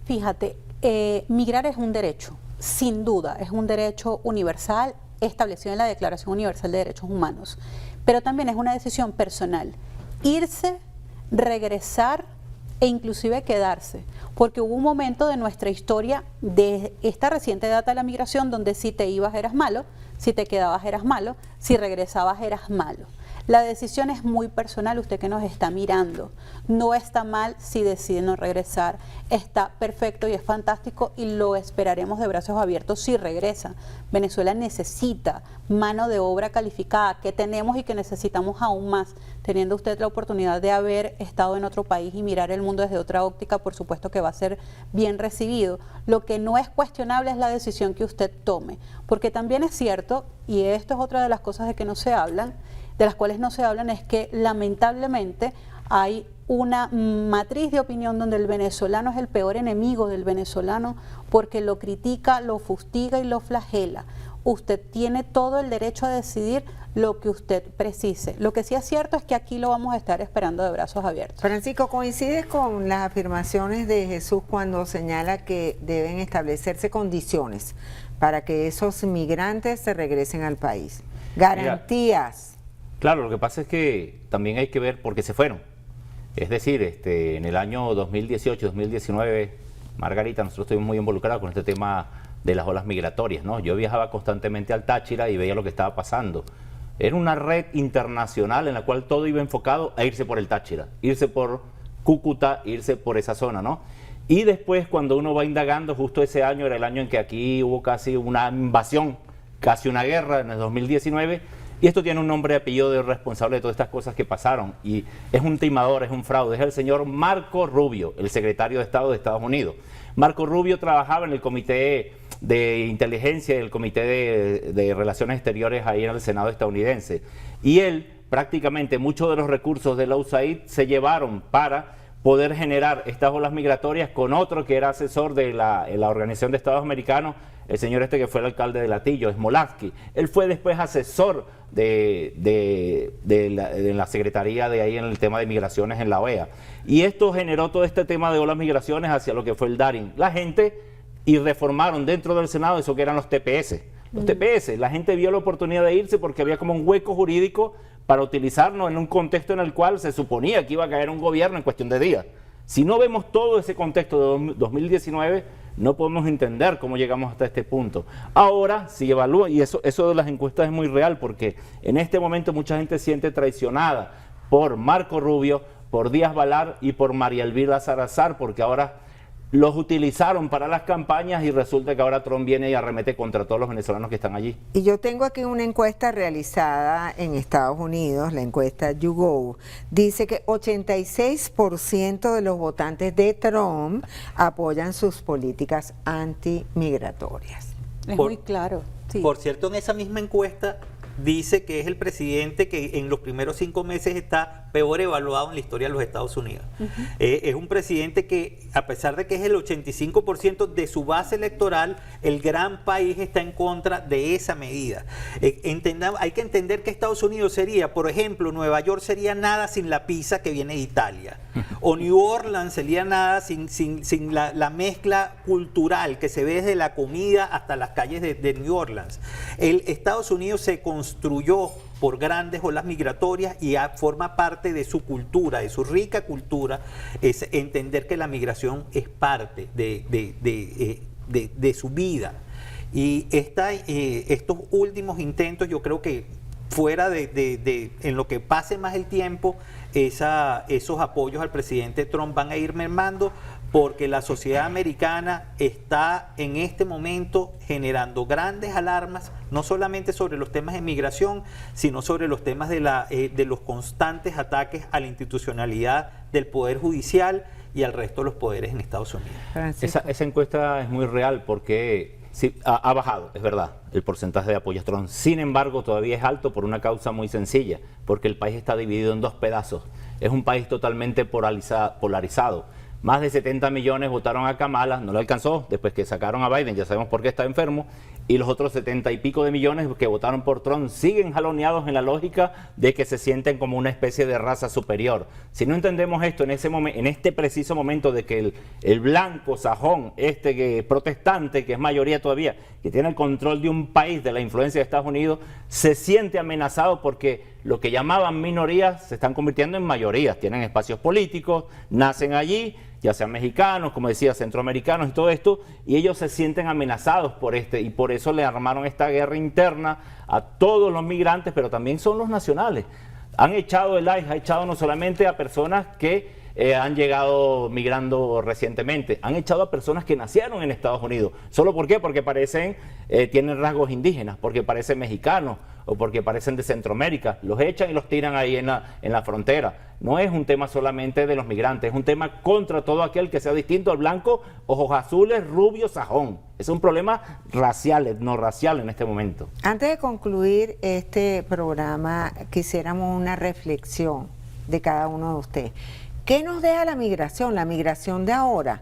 Fíjate, migrar es un derecho, sin duda, es un derecho universal establecido en la Declaración Universal de Derechos Humanos, pero también es una decisión personal, irse, regresar e inclusive quedarse, porque hubo un momento de nuestra historia, de esta reciente data de la migración, donde si te ibas eras malo, si te quedabas eras malo, si regresabas eras malo. La decisión es muy personal, usted que nos está mirando. No está mal si decide no regresar, está perfecto y es fantástico y lo esperaremos de brazos abiertos si regresa. Venezuela necesita mano de obra calificada que tenemos y que necesitamos aún más. Teniendo usted la oportunidad de haber estado en otro país y mirar el mundo desde otra óptica, por supuesto que va a ser bien recibido. Lo que no es cuestionable es la decisión que usted tome, porque también es cierto, y esto es otra de las cosas de que no se hablan, de las cuales no se hablan, es que lamentablemente hay una matriz de opinión donde el venezolano es el peor enemigo del venezolano porque lo critica, lo fustiga y lo flagela. Usted tiene todo el derecho a decidir lo que usted precise. Lo que sí es cierto es que aquí lo vamos a estar esperando de brazos abiertos. Francisco, ¿coincides con las afirmaciones de Jesús cuando señala que deben establecerse condiciones para que esos migrantes se regresen al país? Garantías. Mira, claro, lo que pasa es que también hay que ver por qué se fueron. Es decir, en el año 2018-2019, Margarita, nosotros estuvimos muy involucrados con este tema de las olas migratorias, ¿no? Yo viajaba constantemente al Táchira y veía lo que estaba pasando. Era una red internacional en la cual todo iba enfocado a irse por el Táchira, irse por Cúcuta, irse por esa zona, ¿no? Y después, cuando uno va indagando, justo ese año era el año en que aquí hubo casi una invasión, casi una guerra en el 2019, y esto tiene un nombre y apellido del responsable de todas estas cosas que pasaron, y es un timador, es un fraude, es el señor Marco Rubio, el secretario de Estado de Estados Unidos. Marco Rubio trabajaba en el Comité de Inteligencia y el Comité de Relaciones Exteriores ahí en el Senado estadounidense, y él prácticamente muchos de los recursos de la USAID se llevaron para poder generar estas olas migratorias con otro que era asesor de la Organización de Estados Americanos, el señor que fue el alcalde de Latillo, Smolarsky. Él fue después asesor de la Secretaría de ahí en el tema de migraciones en la OEA. Y esto generó todo este tema de olas migraciones hacia lo que fue el Darín. La gente, y reformaron dentro del Senado eso que eran los TPS. Los TPS, la gente vio la oportunidad de irse porque había como un hueco jurídico para utilizarnos en un contexto en el cual se suponía que iba a caer un gobierno en cuestión de días. Si no vemos todo ese contexto de 2019, no podemos entender cómo llegamos hasta este punto. Ahora, si evalúa, y eso de las encuestas es muy real, porque en este momento mucha gente se siente traicionada por Marco Rubio, por Díaz Balar y por María Elvira Salazar, porque ahora los utilizaron para las campañas y resulta que ahora Trump viene y arremete contra todos los venezolanos que están allí. Y yo tengo aquí una encuesta realizada en Estados Unidos, la encuesta YouGov, dice que 86% de los votantes de Trump apoyan sus políticas antimigratorias. Es muy claro. Sí. Por cierto, en esa misma encuesta dice que es el presidente que en los primeros 5 meses está peor evaluado en la historia de los Estados Unidos. Es un presidente que, a pesar de que es el 85% de su base electoral, el gran país está en contra de esa medida. Hay que entender que Estados Unidos sería, por ejemplo, Nueva York sería nada sin la pizza que viene de Italia, o New Orleans sería nada sin la mezcla cultural que se ve desde la comida hasta las calles de New Orleans. Estados Unidos se construyó por grandes olas migratorias y forma parte de su cultura, de su rica cultura, es entender que la migración es parte de su vida. Y estos últimos intentos, yo creo que fuera en lo que pase más el tiempo, esos apoyos al presidente Trump van a ir mermando, porque la sociedad americana está en este momento generando grandes alarmas, no solamente sobre los temas de migración, sino sobre los temas de los constantes ataques a la institucionalidad del Poder Judicial y al resto de los poderes en Estados Unidos. Esa encuesta es muy real porque sí, ha bajado, es verdad, el porcentaje de apoyo a Trump. Sin embargo, todavía es alto por una causa muy sencilla, porque el país está dividido en dos pedazos. Es un país totalmente polarizado. Más de 70 millones votaron a Kamala, no le alcanzó, después que sacaron a Biden, ya sabemos por qué está enfermo, y los otros 70 y pico de millones que votaron por Trump siguen jaloneados en la lógica de que se sienten como una especie de raza superior. Si no entendemos esto en este preciso momento de que el blanco sajón, protestante, que es mayoría todavía, que tiene el control de un país, de la influencia de Estados Unidos, se siente amenazado porque lo que llamaban minorías se están convirtiendo en mayorías, tienen espacios políticos, nacen allí, ya sean mexicanos, como decía, centroamericanos y todo esto, y ellos se sienten amenazados y por eso le armaron esta guerra interna a todos los migrantes, pero también son los nacionales. Han echado el ICE, ha echado no solamente a personas que han llegado migrando recientemente, han echado a personas que nacieron en Estados Unidos. ¿Solo por qué? Porque tienen rasgos indígenas, porque parecen mexicanos o porque parecen de Centroamérica. Los echan y los tiran ahí en la frontera. No es un tema solamente de los migrantes, es un tema contra todo aquel que sea distinto al blanco, ojos azules, rubio, sajón. Es un problema racial, etnorracial en este momento. Antes de concluir este programa, quisiéramos una reflexión de cada uno de ustedes. ¿Qué nos deja la migración de ahora?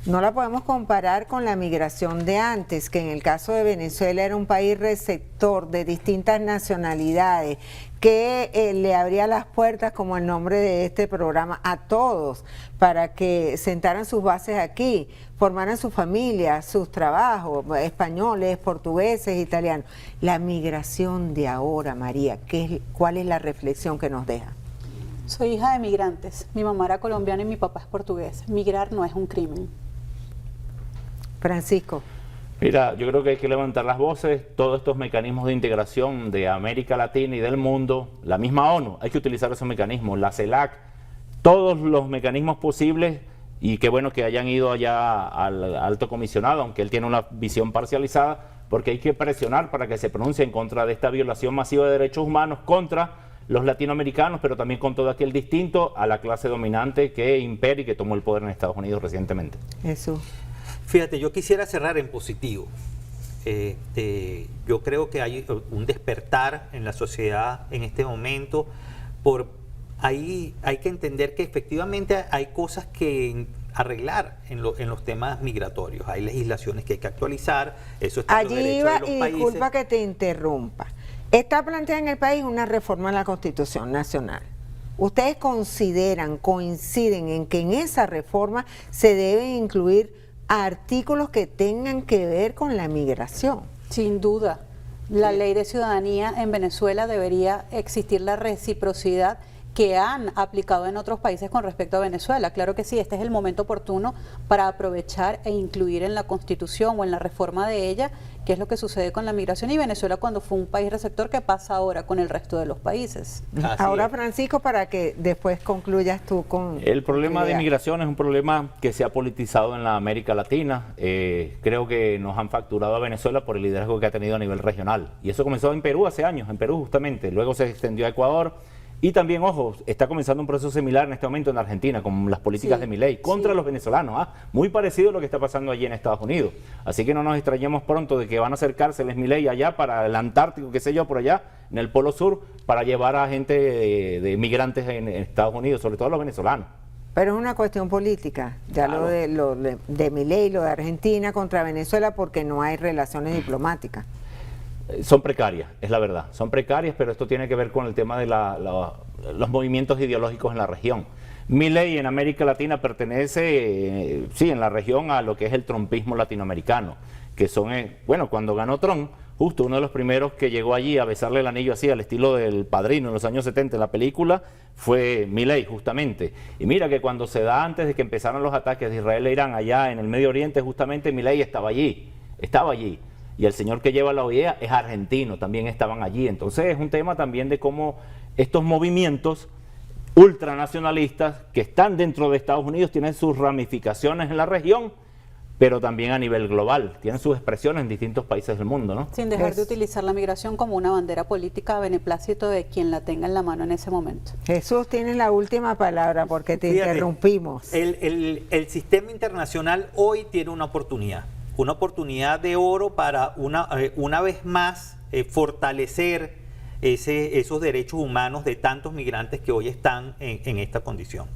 No la podemos comparar con la migración de antes, que en el caso de Venezuela era un país receptor de distintas nacionalidades, que le abría las puertas, como el nombre de este programa, a todos, para que sentaran sus bases aquí, formaran sus familias, sus trabajos, españoles, portugueses, italianos. La migración de ahora, María, ¿cuál es la reflexión que nos deja? Soy hija de migrantes. Mi mamá era colombiana y mi papá es portugués. Migrar no es un crimen. Francisco. Mira, yo creo que hay que levantar las voces, todos estos mecanismos de integración de América Latina y del mundo, la misma ONU, hay que utilizar esos mecanismos, la CELAC, todos los mecanismos posibles, y qué bueno que hayan ido allá al alto comisionado, aunque él tiene una visión parcializada, porque hay que presionar para que se pronuncie en contra de esta violación masiva de derechos humanos contra los latinoamericanos, pero también con todo aquel distinto a la clase dominante que impera y que tomó el poder en Estados Unidos recientemente. Jesús. Fíjate, yo quisiera cerrar en positivo. Yo creo que hay un despertar en la sociedad en este momento. Ahí hay que entender que efectivamente hay cosas que arreglar en los temas migratorios. Hay legislaciones que hay que actualizar. Eso está en los derechos de los países. Disculpa que te interrumpa. Está planteada en el país una reforma a la Constitución Nacional. ¿Ustedes coinciden en que en esa reforma se deben incluir artículos que tengan que ver con la migración? Sin duda. La ley de ciudadanía en Venezuela debería existir la reciprocidad que han aplicado en otros países con respecto a Venezuela. Claro que sí, este es el momento oportuno para aprovechar e incluir en la Constitución o en la reforma de ella qué es lo que sucede con la migración y Venezuela cuando fue un país receptor, que pasa ahora con el resto de los países. Ahora, Francisco, para que después concluyas tú con... El problema de migración es un problema que se ha politizado en la América Latina. Creo que nos han facturado a Venezuela por el liderazgo que ha tenido a nivel regional. Y eso comenzó en Perú hace años, en Perú justamente. Luego se extendió a Ecuador. Y también, ojo, está comenzando un proceso similar en este momento en Argentina, con las políticas de Milei contra los venezolanos. Muy parecido a lo que está pasando allí en Estados Unidos. Así que no nos extrañemos pronto de que van a hacer cárceles Milei allá para el Antártico, qué sé yo, por allá, en el Polo Sur, para llevar a gente de migrantes en Estados Unidos, sobre todo los venezolanos. Pero es una cuestión política, ya claro. lo de Milei, lo de Argentina contra Venezuela, porque no hay relaciones diplomáticas. Son precarias, es la verdad, son precarias, pero esto tiene que ver con el tema de los movimientos ideológicos en la región. Milei en América Latina pertenece, sí, en la región a lo que es el trumpismo latinoamericano, que son, bueno, cuando ganó Trump, justo uno de los primeros que llegó allí a besarle el anillo así, al estilo del Padrino en los años 70 en la película, fue Milei justamente. Y mira que cuando se da antes de que empezaran los ataques de Israel e Irán allá en el Medio Oriente, justamente Milei estaba allí. Y el señor que lleva la OEA es argentino, también estaban allí. Entonces es un tema también de cómo estos movimientos ultranacionalistas que están dentro de Estados Unidos tienen sus ramificaciones en la región, pero también a nivel global, tienen sus expresiones en distintos países del mundo, ¿no? Sin dejar de utilizar la migración como una bandera política a beneplácito de quien la tenga en la mano en ese momento. Jesús, tienes la última palabra porque te interrumpimos. El sistema internacional hoy tiene una oportunidad de oro para una vez más fortalecer esos derechos humanos de tantos migrantes que hoy están en esta condición.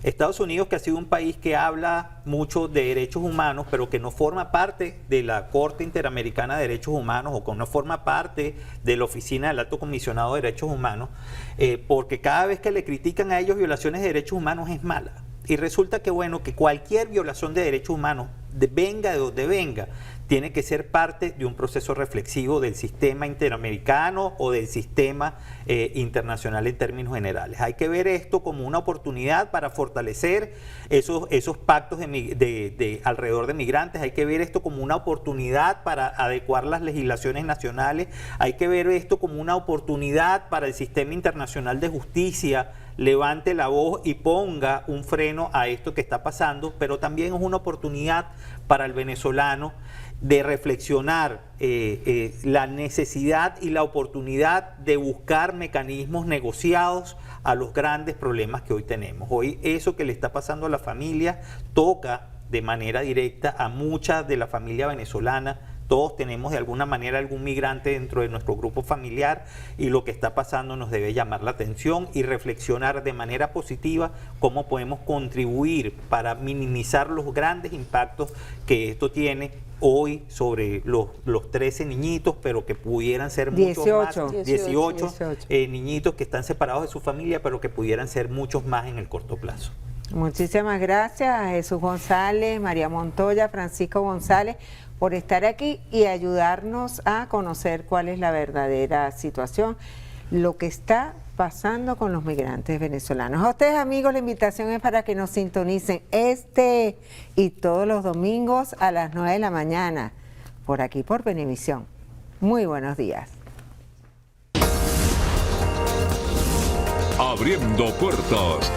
Estados Unidos, que ha sido un país que habla mucho de derechos humanos, pero que no forma parte de la Corte Interamericana de Derechos Humanos o que no forma parte de la Oficina del Alto Comisionado de Derechos Humanos, porque cada vez que le critican a ellos violaciones de derechos humanos es mala. Y resulta que, bueno, que cualquier violación de derechos humanos venga de donde venga, tiene que ser parte de un proceso reflexivo del sistema interamericano o del sistema internacional en términos generales. Hay que ver esto como una oportunidad para fortalecer esos pactos alrededor de migrantes, hay que ver esto como una oportunidad para adecuar las legislaciones nacionales, hay que ver esto como una oportunidad para el sistema internacional de justicia levante la voz y ponga un freno a esto que está pasando, pero también es una oportunidad para el venezolano de reflexionar la necesidad y la oportunidad de buscar mecanismos negociados a los grandes problemas que hoy tenemos. Hoy eso que le está pasando a la familia toca de manera directa a mucha de la familia venezolana. Todos tenemos de alguna manera algún migrante dentro de nuestro grupo familiar y lo que está pasando nos debe llamar la atención y reflexionar de manera positiva cómo podemos contribuir para minimizar los grandes impactos que esto tiene hoy sobre los 13 niñitos, pero que pudieran ser muchos más, 18 niñitos que están separados de su familia, pero que pudieran ser muchos más en el corto plazo. Muchísimas gracias a Jesús González, María Montoya, Francisco González, por estar aquí y ayudarnos a conocer cuál es la verdadera situación, lo que está pasando con los migrantes venezolanos. A ustedes, amigos, la invitación es para que nos sintonicen este y todos los domingos a las 9 de la mañana, por aquí por Venevisión. Muy buenos días. Abriendo puertas.